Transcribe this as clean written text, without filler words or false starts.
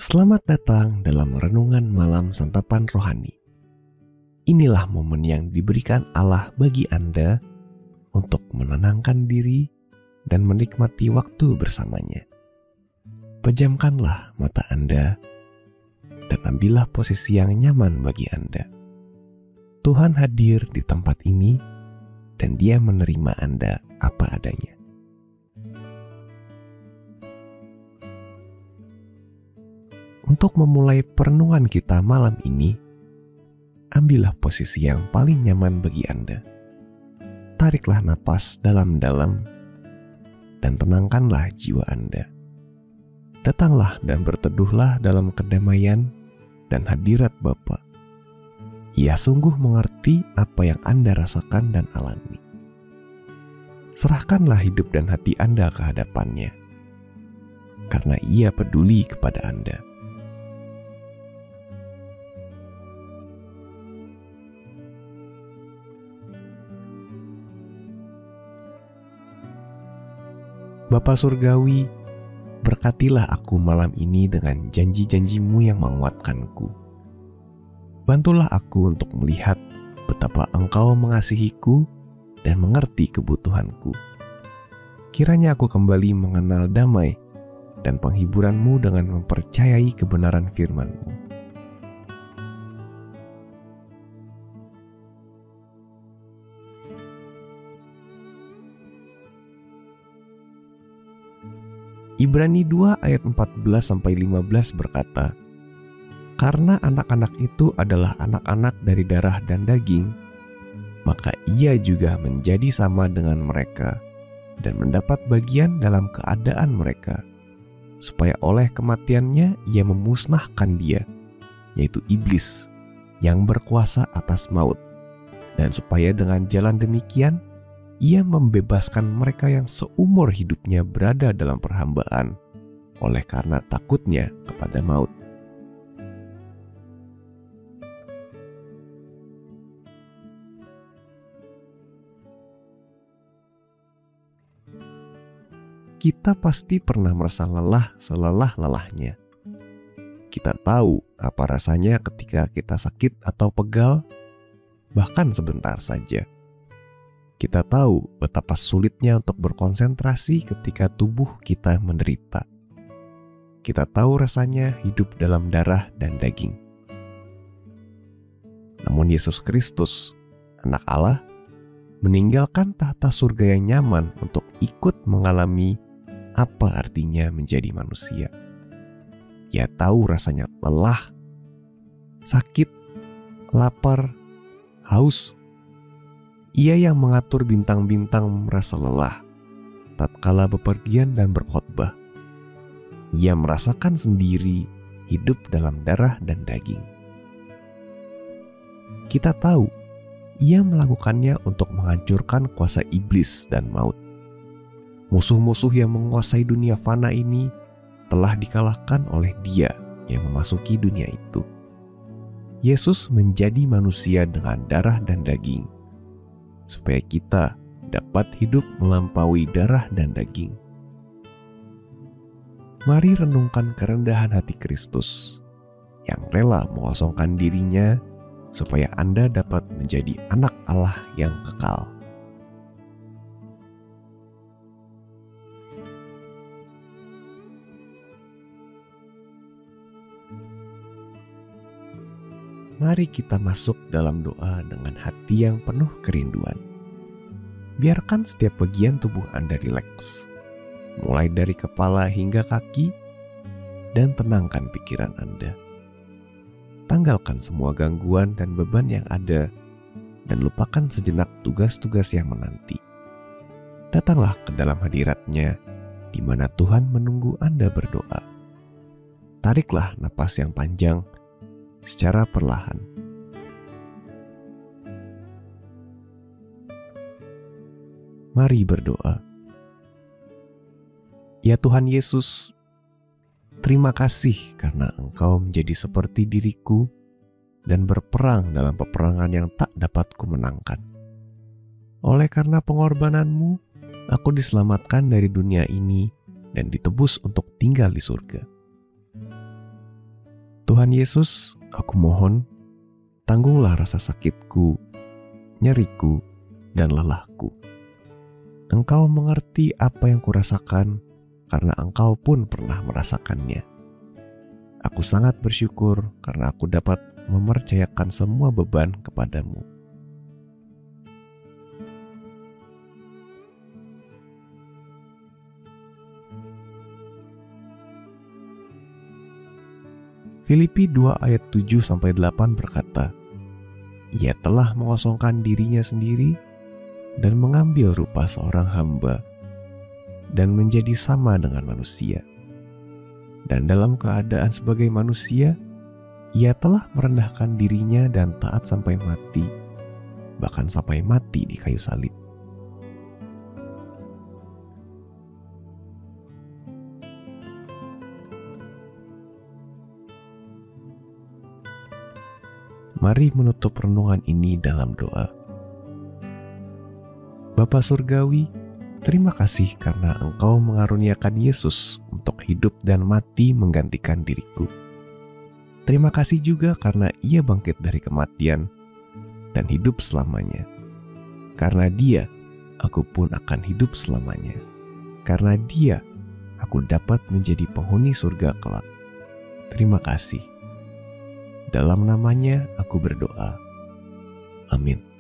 Selamat datang dalam renungan malam santapan rohani. Inilah momen yang diberikan Allah bagi Anda untuk menenangkan diri dan menikmati waktu bersamanya. Pejamkanlah mata Anda dan ambillah posisi yang nyaman bagi Anda. Tuhan hadir di tempat ini dan Dia menerima Anda apa adanya. Untuk memulai perenungan kita malam ini, ambillah posisi yang paling nyaman bagi Anda. Tariklah napas dalam-dalam dan tenangkanlah jiwa Anda. Datanglah dan berteduhlah dalam kedamaian dan hadirat Bapa. Ia sungguh mengerti apa yang Anda rasakan dan alami. Serahkanlah hidup dan hati Anda ke hadapannya, karena Ia peduli kepada Anda. Bapa Surgawi, berkatilah aku malam ini dengan janji-janji-Mu yang menguatkanku. Bantulah aku untuk melihat betapa Engkau mengasihiku dan mengerti kebutuhanku. Kiranya aku kembali mengenal damai dan penghiburan-Mu dengan mempercayai kebenaran firman-Mu. Ibrani 2 ayat 14-15 berkata, "Karena anak-anak itu adalah anak-anak dari darah dan daging, maka ia juga menjadi sama dengan mereka dan mendapat bagian dalam keadaan mereka, supaya oleh kematiannya ia memusnahkan dia, yaitu iblis, yang berkuasa atas maut, dan supaya dengan jalan demikian ia membebaskan mereka yang seumur hidupnya berada dalam perhambaan oleh karena takutnya kepada maut." Kita pasti pernah merasa lelah selelah-lelahnya. Kita tahu apa rasanya ketika kita sakit atau pegal, bahkan sebentar saja. Kita tahu betapa sulitnya untuk berkonsentrasi ketika tubuh kita menderita. Kita tahu rasanya hidup dalam darah dan daging. Namun Yesus Kristus, Anak Allah, meninggalkan tahta surga yang nyaman untuk ikut mengalami apa artinya menjadi manusia. Ia tahu rasanya lelah, sakit, lapar, haus. Ia yang mengatur bintang-bintang merasa lelah tatkala bepergian dan berkhotbah. Ia merasakan sendiri hidup dalam darah dan daging. Kita tahu ia melakukannya untuk menghancurkan kuasa iblis dan maut. Musuh-musuh yang menguasai dunia fana ini telah dikalahkan oleh Dia yang memasuki dunia itu. Yesus menjadi manusia dengan darah dan daging, supaya kita dapat hidup melampaui darah dan daging. Mari renungkan kerendahan hati Kristus yang rela mengosongkan dirinya supaya Anda dapat menjadi anak Allah yang kekal. Mari kita masuk dalam doa dengan hati yang penuh kerinduan. Biarkan setiap bagian tubuh Anda rileks, mulai dari kepala hingga kaki, dan tenangkan pikiran Anda. Tanggalkan semua gangguan dan beban yang ada, dan lupakan sejenak tugas-tugas yang menanti. Datanglah ke dalam hadirat-Nya, di mana Tuhan menunggu Anda berdoa. Tariklah napas yang panjang secara perlahan. Mari berdoa. Ya Tuhan Yesus, terima kasih karena Engkau menjadi seperti diriku dan berperang dalam peperangan yang tak dapat kumenangkan. Oleh karena pengorbanan-Mu, aku diselamatkan dari dunia ini dan ditebus untuk tinggal di surga. Tuhan Yesus, aku mohon, tanggunglah rasa sakitku, nyeriku, dan lelahku. Engkau mengerti apa yang kurasakan karena Engkau pun pernah merasakannya. Aku sangat bersyukur karena aku dapat mempercayakan semua beban kepadamu. Filipi 2 ayat 7-8 berkata, Ia telah mengosongkan dirinya sendiri dan mengambil rupa seorang hamba dan menjadi sama dengan manusia. Dan dalam keadaan sebagai manusia, Ia telah merendahkan dirinya dan taat sampai mati, bahkan sampai mati di kayu salib. Mari menutup renungan ini dalam doa. Bapa Surgawi, terima kasih karena Engkau mengaruniakan Yesus untuk hidup dan mati menggantikan diriku. Terima kasih juga karena Ia bangkit dari kematian dan hidup selamanya. Karena Dia, aku pun akan hidup selamanya. Karena Dia, aku dapat menjadi penghuni surga kelak. Terima kasih. Dalam namanya aku berdoa. Amin.